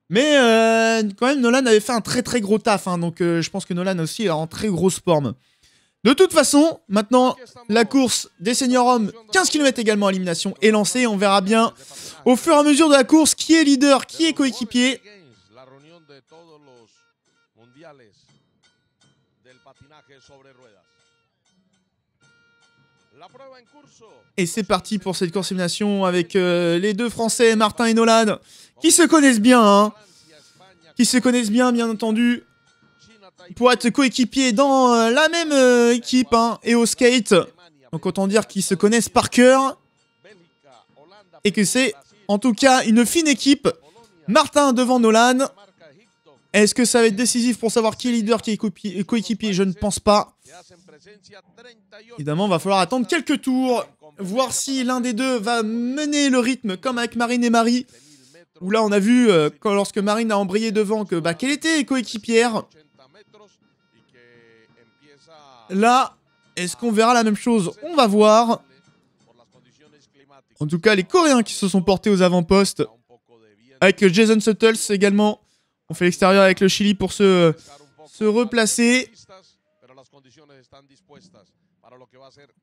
Mais quand même, Nolan avait fait un très très gros taf. Hein, donc je pense que Nolan aussi est en très grosse forme. De toute façon, maintenant, la course des seniors hommes, 15 km également à élimination, est lancée. On verra bien au fur et à mesure de la course qui est leader, qui est coéquipier. Et c'est parti pour cette course élimination avec les deux Français, Martin et Nolan, qui se connaissent bien, hein. Qui se connaissent bien entendu, pour être coéquipiers dans la même équipe, hein, et au skate. Donc autant dire qu'ils se connaissent par cœur. Et que c'est, en tout cas, une fine équipe. Martin devant Nolan. Est-ce que ça va être décisif pour savoir qui est leader, qui est coéquipier? Je ne pense pas. Évidemment, il va falloir attendre quelques tours. Voir si l'un des deux va mener le rythme, comme avec Marine et Marie. Où là, on a vu, lorsque Marine a embrayé devant, qu'elle était coéquipière. Là, est-ce qu'on verra la même chose? On va voir. En tout cas, les Coréens qui se sont portés aux avant-postes. Avec Jason Suttles également. On fait l'extérieur avec le Chili pour se replacer.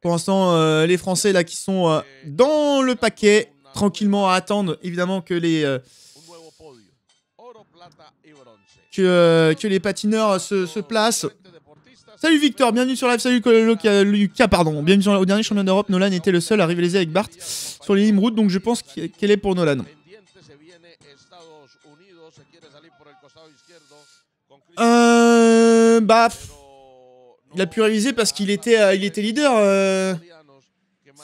Pour l'instant, les Français là qui sont dans le paquet, tranquillement à attendre évidemment que les patineurs se placent. Salut Victor, bienvenue sur live, salut Lucas, pardon. Bienvenue au dernier championnat d'Europe. Nolan était le seul à rivaliser avec Bart sur les Limroud, donc je pense qu'elle est pour Nolan. Il a pu réviser parce qu'il était leader.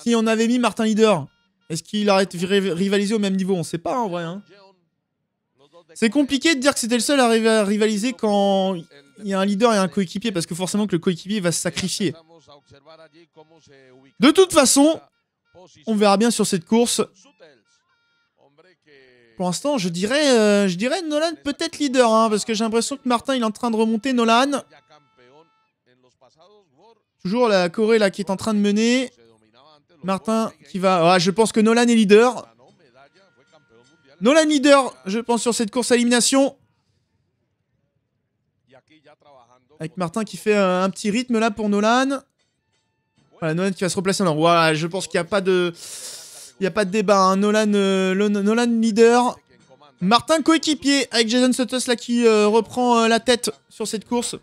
Si on avait mis Martin leader, est-ce qu'il aurait rivalisé au même niveau? On sait pas en vrai. Hein. C'est compliqué de dire que c'était le seul à rivaliser quand il y a un leader et un coéquipier, parce que forcément que le coéquipier va se sacrifier. De toute façon, on verra bien sur cette course. Pour l'instant, je dirais Nolan peut-être leader, hein, parce que j'ai l'impression que Martin il est en train de remonter Nolan. Toujours la Corée là qui est en train de mener. Martin qui va... Ah, je pense que Nolan est leader. Nolan leader, je pense, sur cette course à élimination. Avec Martin qui fait un petit rythme là pour Nolan. Voilà, Nolan qui va se replacer. Alors, voilà, je pense qu'il n'y a pas de... Il n'y a pas de débat, hein. Nolan leader. Martin coéquipier avec Jason Suttles là qui reprend la tête sur cette course.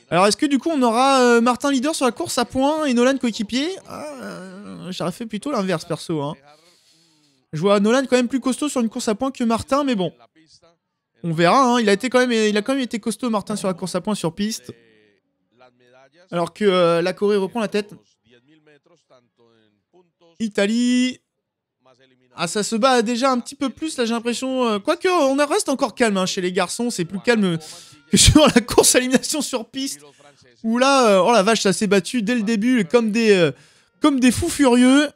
Alors est-ce que du coup on aura Martin leader sur la course à points et Nolan coéquipier? J'aurais fait plutôt l'inverse perso. Hein. Je vois Nolan quand même plus costaud sur une course à points que Martin, mais bon. On verra, hein. Il a quand même été costaud Martin sur la course à points sur piste. Alors que la Corée reprend la tête. Italie. Ah, ça se bat déjà un petit peu plus là, j'ai l'impression. Quoique on reste encore calme hein, chez les garçons, c'est plus calme que sur la course à élimination sur piste. Où là, oh la vache, ça s'est battu dès le début comme des fous furieux.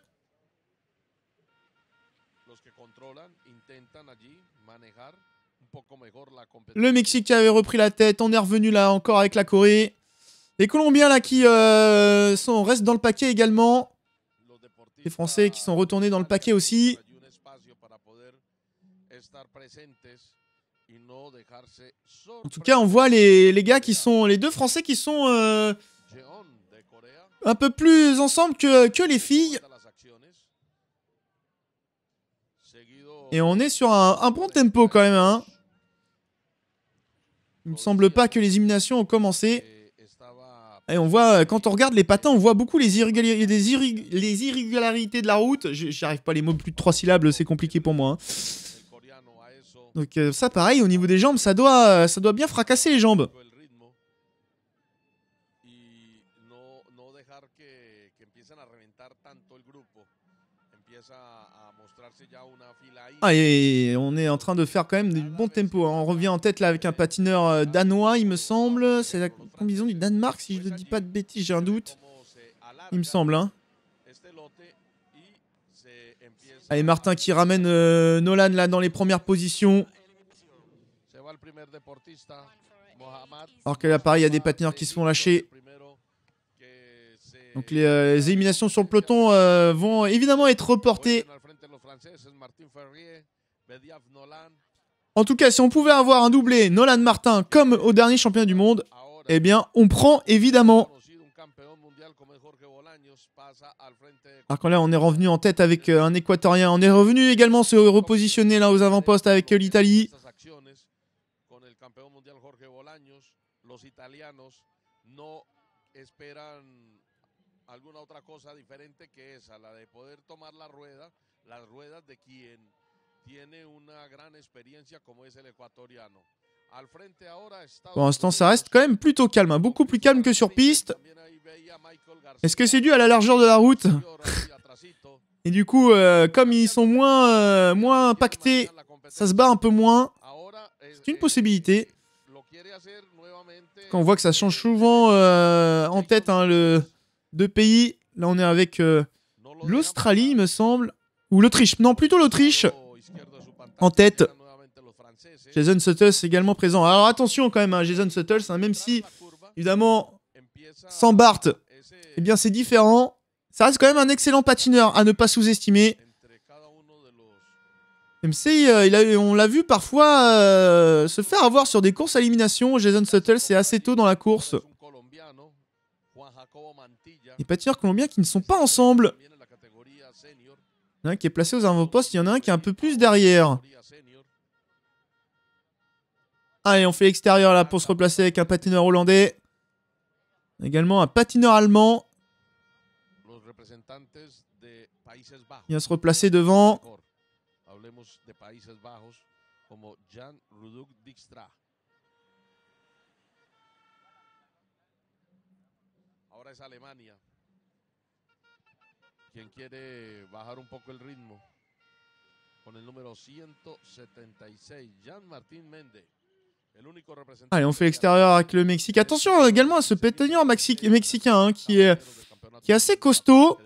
Le Mexique qui avait repris la tête, on est revenu là encore avec la Corée. Les Colombiens là qui restent dans le paquet également. Les Français qui sont retournés dans le paquet aussi. En tout cas, on voit les gars qui sont... Les deux Français qui sont un peu plus ensemble que les filles. Et on est sur un bon tempo quand même. Hein. Il me semble pas que les éliminations ont commencé. Et on voit, quand on regarde les patins, on voit beaucoup les irrégularités de la route. J'y arrive pas, les mots plus de 3 syllabes, c'est compliqué pour moi. Hein. Donc ça, pareil, au niveau des jambes, ça doit bien fracasser les jambes. Ah, et on est en train de faire quand même du bon tempo. Hein. On revient en tête là avec un patineur danois, il me semble. C'est la combinaison du Danemark, si je ne dis pas de bêtises, j'ai un doute. Il me semble. Hein. Allez, Martin qui ramène Nolan là dans les premières positions. Alors que là, pareil, il y a des patineurs qui se font lâcher. Donc les éliminations sur le peloton vont évidemment être reportées. En tout cas, si on pouvait avoir un doublé Nolan-Martin comme au dernier championnat du monde, eh bien, on prend évidemment. Alors quand là, on est revenu en tête avec un Équatorien. On est revenu également se repositionner là aux avant-postes avec l'Italie. Pour l'instant, ça reste quand même plutôt calme, hein, beaucoup plus calme que sur piste. Est-ce que c'est dû à la largeur de la route? Et du coup, comme ils sont moins impactés, ça se bat un peu moins. C'est une possibilité. Quand on voit que ça change souvent en tête, hein, deux pays. Là, on est avec l'Australie, il me semble. Ou l'Autriche. Non, plutôt l'Autriche. En tête. Jason Suttles également présent. Alors attention quand même, hein, Jason Suttles, hein, même si, évidemment, sans Bart, eh bien c'est différent. Ça reste quand même un excellent patineur à ne pas sous-estimer. Même si on l'a vu parfois se faire avoir sur des courses à élimination. Jason Suttles, c'est assez tôt dans la course. Les patineurs colombiens qui ne sont pas ensemble. Il y en a un qui est placé aux avant-postes, il y en a un qui est un peu plus derrière. Allez, on fait l'extérieur là pour se replacer avec un patineur hollandais. Également un patineur allemand. Il va se replacer devant. Quien quiere bajar un poco el ritmo con el número 176, Jan Martín Méndez. Allez, on fait l'extérieur avec le Mexique. Attention également à ce patineur mexicain hein, qui est assez costaud.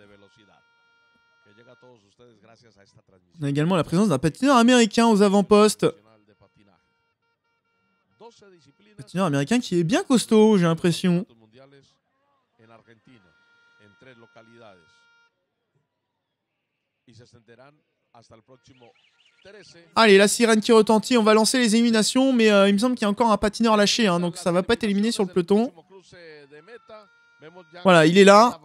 On a également la présence d'un patineur américain aux avant-postes. Patineur américain qui est bien costaud, j'ai l'impression. Allez, la sirène qui retentit, on va lancer les éliminations, mais il me semble qu'il y a encore un patineur lâché, hein, donc ça va pas être éliminé sur le peloton. Voilà, il est là.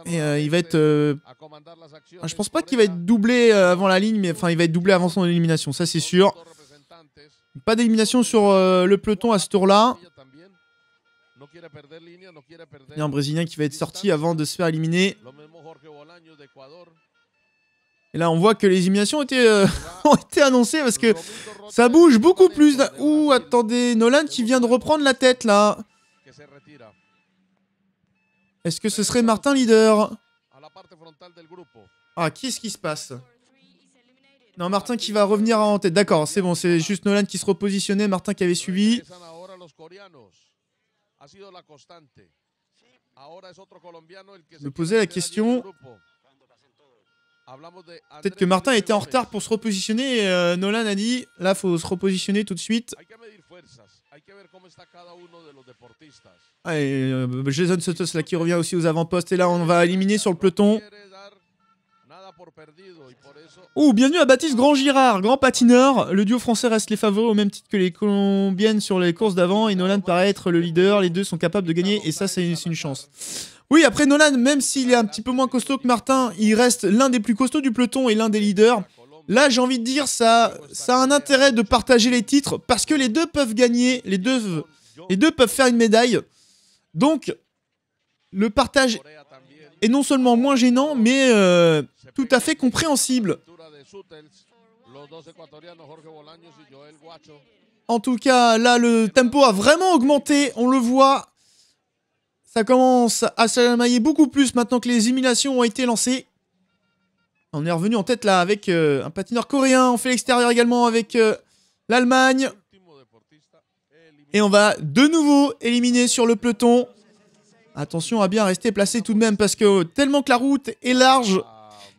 Et il va être... je pense pas qu'il va être doublé avant la ligne, mais enfin il va être doublé avant son élimination, ça c'est sûr. Pas d'élimination sur le peloton à ce tour-là. Il y a un Brésilien qui va être sorti avant de se faire éliminer. Et là, on voit que les éliminations ont été annoncées parce que ça bouge beaucoup plus. Ouh, attendez, Nolan qui vient de reprendre la tête, là. Est-ce que ce serait Martin leader? Ah, qu'est-ce qui se passe? Non, Martin qui va revenir en tête. D'accord, c'est bon, c'est juste Nolan qui se repositionnait, Martin qui avait suivi. Je me posais la question... Peut-être que Martin était en retard pour se repositionner et Nolan a dit là faut se repositionner tout de suite. Allez, Jason Suttles là qui revient aussi aux avant-postes et là on va éliminer sur le peloton. Ouh, bienvenue à Baptiste Grand-Girard, grand patineur. Le duo français reste les favoris au même titre que les colombiennes sur les courses d'avant et Nolan paraît être le leader. Les deux sont capables de gagner et ça c'est une chance. Oui, après Nolan, même s'il est un petit peu moins costaud que Martin, il reste l'un des plus costauds du peloton et l'un des leaders. Là, j'ai envie de dire, ça a un intérêt de partager les titres parce que les deux peuvent gagner, les deux peuvent faire une médaille. Donc, le partage est non seulement moins gênant, mais tout à fait compréhensible. En tout cas, là, le tempo a vraiment augmenté, on le voit. Ça commence à s'amailler beaucoup plus maintenant que les éliminations ont été lancées. On est revenu en tête là avec un patineur coréen. On fait l'extérieur également avec l'Allemagne. Et on va de nouveau éliminer sur le peloton. Attention à bien rester placé tout de même parce que tellement que la route est large,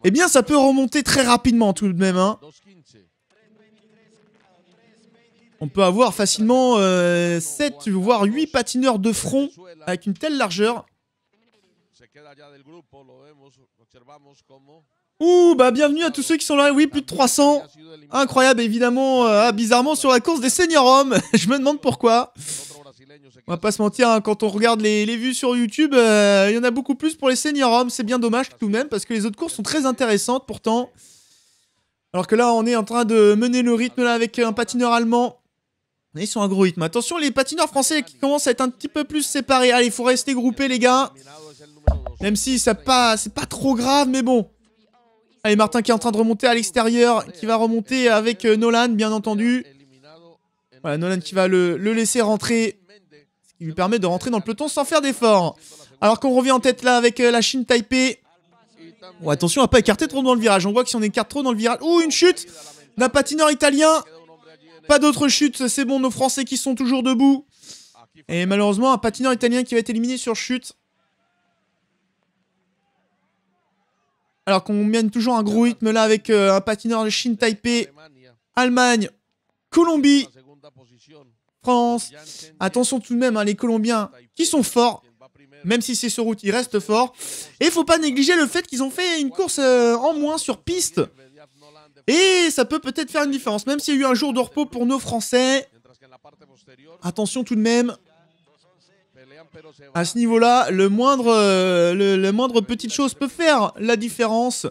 eh bien ça peut remonter très rapidement tout de même. Hein. On peut avoir facilement 7 voire 8 patineurs de front avec une telle largeur. Ouh, bah bienvenue à tous ceux qui sont là. Oui, plus de 300. Incroyable, évidemment. Bizarrement, sur la course des senior hommes. Je me demande pourquoi. On va pas se mentir, hein, quand on regarde les vues sur YouTube, il y en a beaucoup plus pour les senior hommes. C'est bien dommage tout de même, parce que les autres courses sont très intéressantes pourtant. Alors que là, on est en train de mener le rythme là avec un patineur allemand. Ils sont un gros rythme. Attention, les patineurs français qui commencent à être un petit peu plus séparés. Allez, il faut rester groupés, les gars. Même si c'est pas trop grave, mais bon. Allez, Martin qui est en train de remonter à l'extérieur, qui va remonter avec Nolan, bien entendu. Voilà, Nolan qui va le laisser rentrer, ce qui lui permet de rentrer dans le peloton sans faire d'effort. Alors qu'on revient en tête là avec la Chine Taipei. Bon, attention à pas écarter trop dans le virage. On voit que si on écarte trop dans le virage... Ouh, une chute d'un patineur italien. Pas d'autres chutes, c'est bon, nos Français qui sont toujours debout. Et malheureusement, un patineur italien qui va être éliminé sur chute. Alors qu'on mène toujours un gros rythme là avec un patineur de Chine Taipei, Allemagne, Colombie, France. Attention tout de même, hein, les Colombiens qui sont forts, même si c'est sur route, ils restent forts. Et il faut pas négliger le fait qu'ils ont fait une course en moins sur piste. Et ça peut peut-être faire une différence, même s'il y a eu un jour de repos pour nos Français. Attention tout de même. À ce niveau-là, le moindre petite chose peut faire la différence.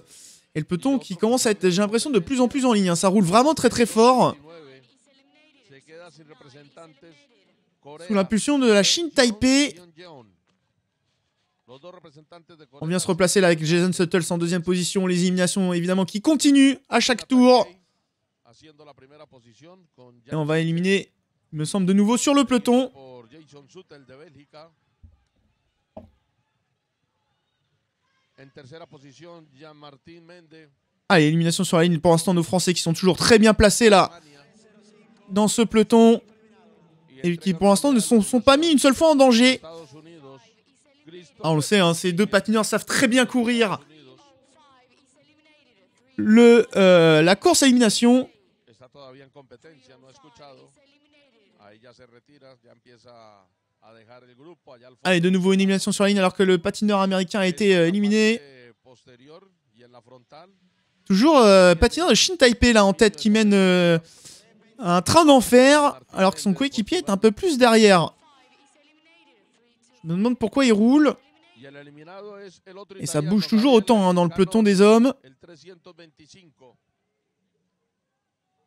Et le peloton qui commence à être, j'ai l'impression, de plus en plus en ligne. Hein. Ça roule vraiment très très fort. Sous l'impulsion de la Chine Taipei. On vient se replacer là avec Jason Suttles en deuxième position. Les éliminations évidemment qui continuent à chaque tour. Et on va éliminer, il me semble, de nouveau sur le peloton. Allez, élimination sur la ligne pour l'instant, nos Français qui sont toujours très bien placés là dans ce peloton et qui pour l'instant ne sont pas mis une seule fois en danger. Ah, on le sait, hein, ces deux patineurs savent très bien courir la course à élimination. Allez, de nouveau une élimination sur la ligne alors que le patineur américain a été éliminé. Toujours patineur de Chine Taipei là en tête qui mène un train d'enfer alors que son coéquipier est un peu plus derrière. Je me demande pourquoi il roule. Et ça bouge toujours autant hein, dans le peloton des hommes.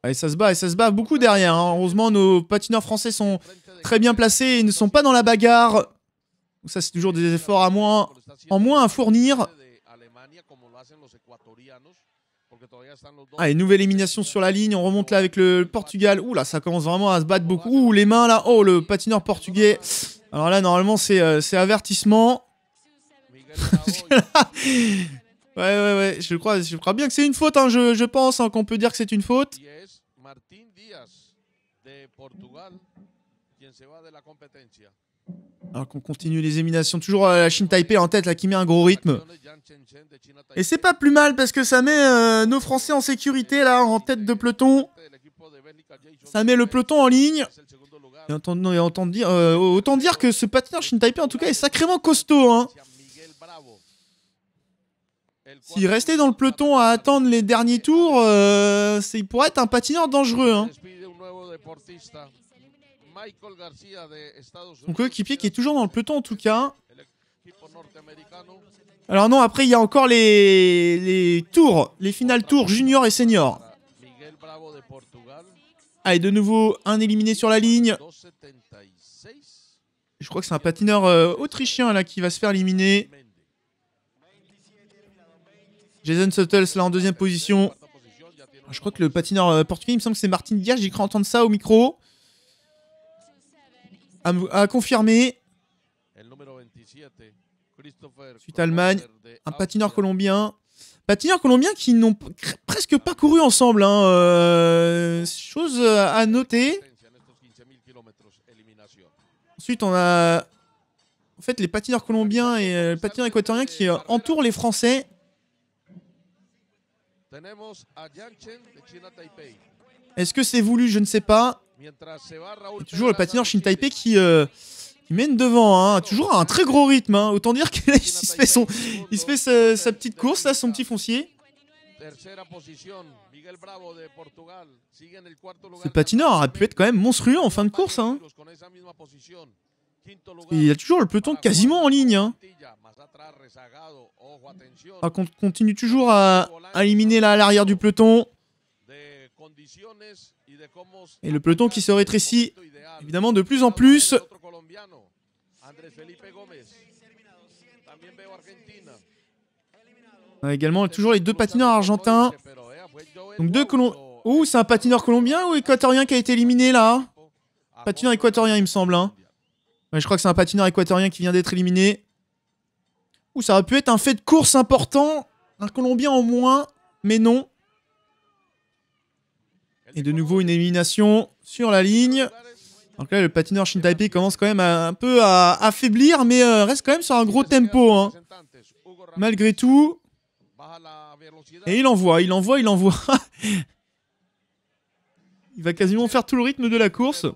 Et ça se bat beaucoup derrière. Hein. Heureusement, nos patineurs français sont très bien placés et ne sont pas dans la bagarre. Donc ça, c'est toujours des efforts en moins à fournir. Allez, nouvelle élimination sur la ligne. On remonte là avec le Portugal. Ouh là, ça commence vraiment à se battre beaucoup. Ouh, les mains là. Oh, le patineur portugais. Alors là, normalement, c'est avertissement. Ouais. Je crois bien que c'est une faute. Hein. Je pense hein, qu'on peut dire que c'est une faute. Alors qu'on continue les éliminations. Toujours la Chine Taipei en tête là qui met un gros rythme. Et c'est pas plus mal parce que ça met nos Français en sécurité là en tête de peloton. Ça met le peloton en ligne. Et autant dire que ce patineur Chine Taipei en tout cas est sacrément costaud. Hein. S'il restait dans le peloton à attendre les derniers tours, il pourrait être un patineur dangereux. Hein. Son coéquipier qui est toujours dans le peloton en tout cas. Alors non, après il y a encore les tours, les finales tours junior et senior. Allez, de nouveau un éliminé sur la ligne. Je crois que c'est un patineur autrichien là qui va se faire éliminer. Jason Suttles là en deuxième position. Je crois que le patineur portugais, il me semble que c'est Martin Diaz, j'ai cru entendre ça au micro. À confirmer. Suite Allemagne, un patineur colombien. Patineurs colombiens qui n'ont presque pas couru ensemble. Hein. Chose à noter. Ensuite, on a en fait les patineurs colombiens et le patineur équatorien qui entourent les Français. Est-ce que c'est voulu? Je ne sais pas. Et toujours le patineur Chine Taipei qui qui mène devant, hein. Toujours à un très gros rythme. Hein. Autant dire qu'il se fait sa petite course, là, son petit foncier. Ce patineur aurait pu être quand même monstrueux en fin de course. Hein. Il y a toujours le peloton quasiment en ligne. Hein. Par contre, on continue toujours à éliminer là à l'arrière du peloton. Et le peloton qui se rétrécit évidemment de plus en plus. On a également toujours les deux patineurs argentins. Donc deux Colombiens. Ouh, c'est un patineur colombien ou équatorien qui a été éliminé là? Patineur équatorien, il me semble. Hein. Ouais, je crois que c'est un patineur équatorien qui vient d'être éliminé. Ouh, ça aurait pu être un fait de course important. Un Colombien en moins, mais non. Et de nouveau une élimination sur la ligne. Donc là, le patineur Shin Taipei commence quand même un peu à affaiblir, mais reste quand même sur un gros tempo. Hein. Malgré tout. Et il envoie. Il va quasiment faire tout le rythme de la course.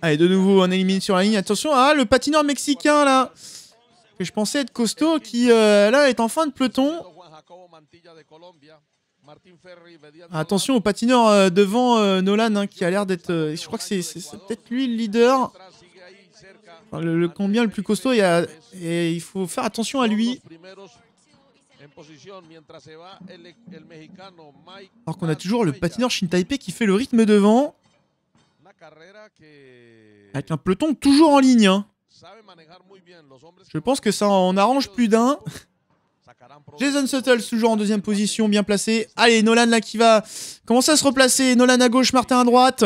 Allez, de nouveau, on élimine sur la ligne. Attention, le patineur mexicain, là, que je pensais être costaud, qui, là, est en fin de peloton. Attention au patineur devant Nolan, hein, qui a l'air d'être... je crois que c'est peut-être lui le leader. Enfin, le combien le plus costaud, et il faut faire attention à lui. Alors qu'on a toujours le patineur Shin Taipei qui fait le rythme devant. Avec un peloton toujours en ligne. Hein. Je pense que ça en arrange plus d'un. Jason Suttles toujours en deuxième position, bien placé. Allez, Nolan là qui va commencer à se replacer. Nolan à gauche, Martin à droite.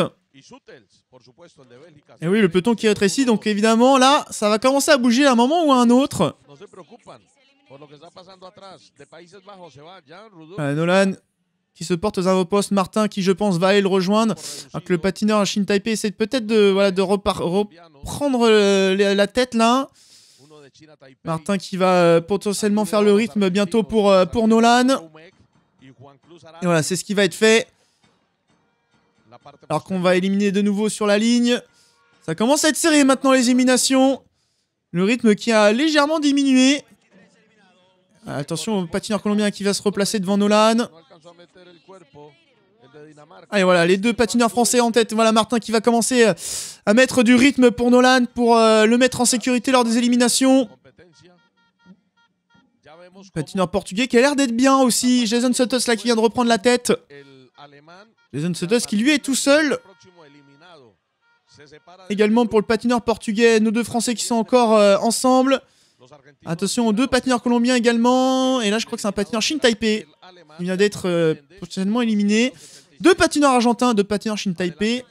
Et oui, le peloton qui rétrécit, donc évidemment là, ça va commencer à bouger à un moment ou à un autre. Nolan qui se porte aux avant-postes, Martin qui je pense va aller le rejoindre. Alors que le patineur Shin Taipei essaie peut-être de reprendre la tête là. Martin qui va potentiellement faire le rythme bientôt pour Nolan. Et voilà, c'est ce qui va être fait. Alors qu'on va éliminer de nouveau sur la ligne. Ça commence à être serré maintenant les éliminations. Le rythme qui a légèrement diminué. Attention au patineur colombien qui va se replacer devant Nolan. Allez voilà, les deux patineurs français en tête. Voilà Martin qui va commencer à mettre du rythme pour Nolan pour le mettre en sécurité lors des éliminations. Patineur portugais qui a l'air d'être bien aussi. Jason Suttles là qui vient de reprendre la tête. Jason Suttles qui lui est tout seul. Également pour le patineur portugais, nos deux français qui sont encore ensemble. Attention aux deux patineurs colombiens également. Et là je crois que c'est un patineur Shin Taipei. Il vient d'être potentiellement éliminé. Deux patineurs argentins, deux patineurs Shin Taipei.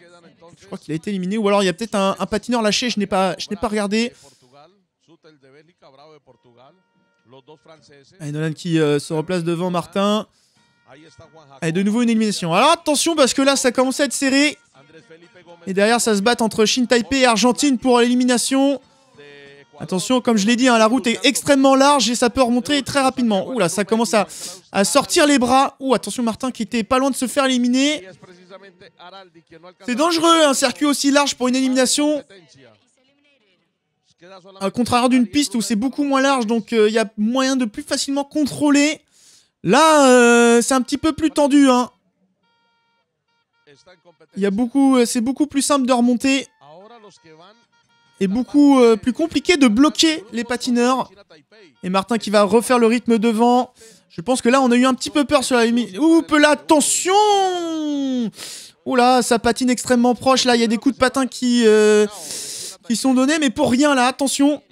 Je crois qu'il a été éliminé. Ou alors il y a peut-être un patineur lâché, je n'ai pas regardé. Allez, Nolan qui se replace devant Martin. Allez, de nouveau une élimination. Alors attention parce que là ça commence à être serré. Et derrière ça se bat entre Shin Taipei et Argentine pour l'élimination. Attention, comme je l'ai dit, hein, la route est extrêmement large et ça peut remonter très rapidement. Ouh là, ça commence à sortir les bras. Ouh, attention Martin qui était pas loin de se faire éliminer. C'est dangereux, un circuit aussi large pour une élimination. À contraire d'une piste où c'est beaucoup moins large, donc il y a moyen de plus facilement contrôler. Là, c'est un petit peu plus tendu. Hein. C'est beaucoup plus simple de remonter. Et beaucoup plus compliqué de bloquer les patineurs. Et Martin qui va refaire le rythme devant. Je pense que là, on a eu un petit peu peur sur la limite. Ouh, là, attention! Ouh là, ça patine extrêmement proche. Là, il y a des coups de patin qui sont donnés, mais pour rien, là, attention.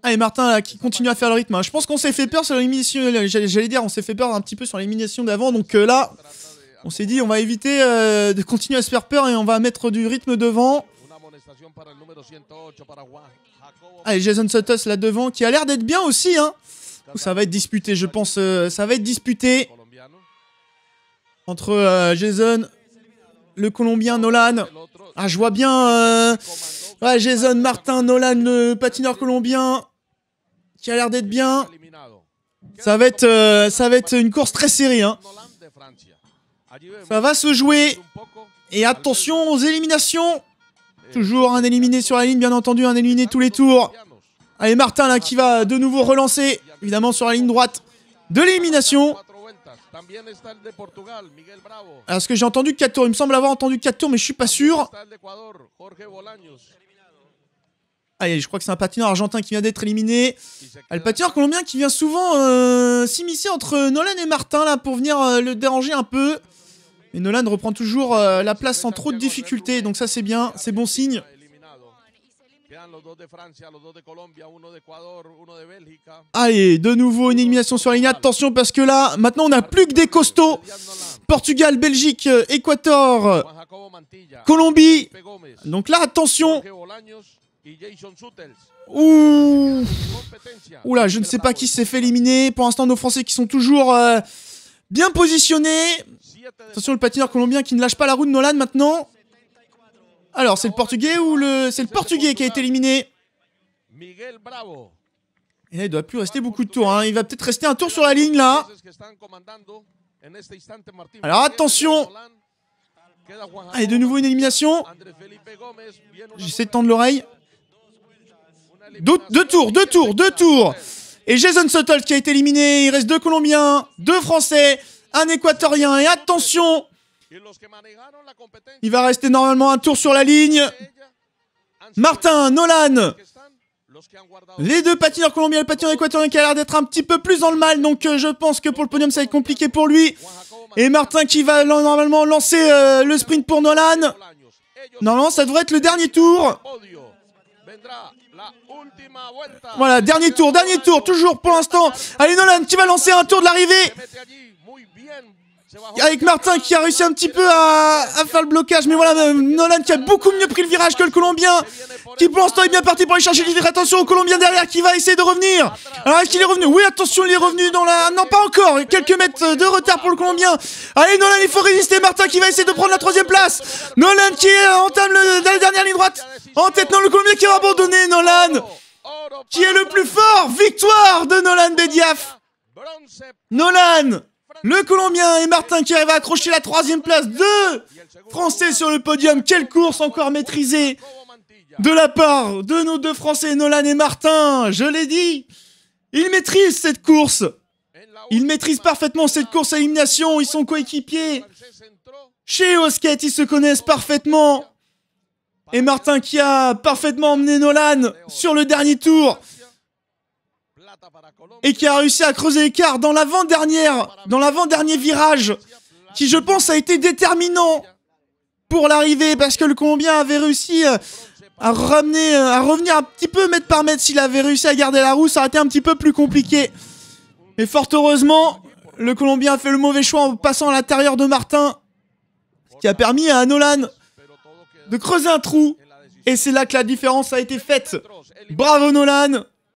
Allez, Martin là, qui continue à faire le rythme. Hein. Je pense qu'on s'est fait peur sur l'élimination. J'allais dire, on s'est fait peur un petit peu sur l'élimination d'avant. Donc là, on s'est dit, on va éviter de continuer à se faire peur et on va mettre du rythme devant. Allez, Jason Suttles là devant qui a l'air d'être bien aussi. Hein. Ça va être disputé, je pense. Ça va être disputé entre Jason, le Colombien, Nolan. Ah, je vois bien ouais, Jason, Martin, Nolan, le patineur colombien qui a l'air d'être bien. Ça va être une course très serrée. Hein. Ça va se jouer. Et attention aux éliminations. Toujours un éliminé sur la ligne, bien entendu, un éliminé tous les tours. Allez, Martin là qui va de nouveau relancer, évidemment sur la ligne droite de l'élimination. Alors, ce que j'ai entendu 4 tours, il me semble avoir entendu 4 tours, mais je suis pas sûr. Allez, je crois que c'est un patineur argentin qui vient d'être éliminé. Le patineur colombien qui vient souvent s'immiscer entre Nolan et Martin là pour venir le déranger un peu. Et Nolan reprend toujours la place sans trop de difficultés, donc ça c'est bien, c'est bon signe. Allez, de nouveau une élimination sur la ligne. Attention parce que là, maintenant on n'a plus que des costauds. Portugal, Belgique, Équateur, Colombie. Donc là, attention. Ouh. Oula, je ne sais pas qui s'est fait éliminer. Pour l'instant, nos Français qui sont toujours bien positionnés. Attention, le patineur colombien qui ne lâche pas la roue de Nolan maintenant. Alors, c'est le Portugais ou le... C'est le Portugais qui a été éliminé. Et là, il doit plus rester beaucoup de tours. Hein. Il va peut-être rester un tour sur la ligne, là. Alors, attention. Allez, de nouveau une élimination. J'essaie de tendre l'oreille. Deux tours. Et Jason Suttle qui a été éliminé. Il reste 2 Colombiens, 2 Français, un Équatorien. Et attention, il va rester normalement un tour sur la ligne. Martin, Nolan, les 2 patineurs colombiens et le patineur équatorien qui a l'air d'être un petit peu plus dans le mal. Donc je pense que pour le podium ça va être compliqué pour lui. Et Martin qui va normalement lancer le sprint pour Nolan. Normalement ça devrait être le dernier tour. Voilà, dernier tour, toujours pour l'instant. Allez, Nolan qui va lancer un tour de l'arrivée. Avec Martin qui a réussi un petit peu à faire le blocage. Mais voilà, Nolan qui a beaucoup mieux pris le virage que le Colombien. Qui pour l'instant est bien parti pour aller chercher le titre. Attention au Colombien derrière qui va essayer de revenir. Alors est-ce qu'il est revenu? Oui, attention, il est revenu dans la... Non, pas encore. Quelques mètres de retard pour le Colombien. Allez, Nolan, il faut résister. Martin qui va essayer de prendre la 3e place. Nolan qui entame la dernière ligne droite. En tête, non, le Colombien qui va abandonner. Nolan qui est le plus fort. Victoire de Nolan Bediaf. Nolan, le Colombien, et Martin qui arrive à accrocher la 3e place. 2 Français sur le podium. Quelle course encore maîtrisée de la part de nos 2 Français, Nolan et Martin. Je l'ai dit, ils maîtrisent cette course. Ils maîtrisent parfaitement cette course à élimination. Ils sont coéquipiers. Chez Osket, ils se connaissent parfaitement. Et Martin qui a parfaitement emmené Nolan sur le dernier tour. Et qui a réussi à creuser l'écart dans l'avant-dernier virage. Qui, je pense, a été déterminant pour l'arrivée. Parce que le Colombien avait réussi à revenir un petit peu mètre par mètre. S'il avait réussi à garder la roue, ça aurait été un petit peu plus compliqué. Mais fort heureusement, le Colombien a fait le mauvais choix en passant à l'intérieur de Martin. Ce qui a permis à Nolan de creuser un trou. Et c'est là que la différence a été faite. Bravo Nolan.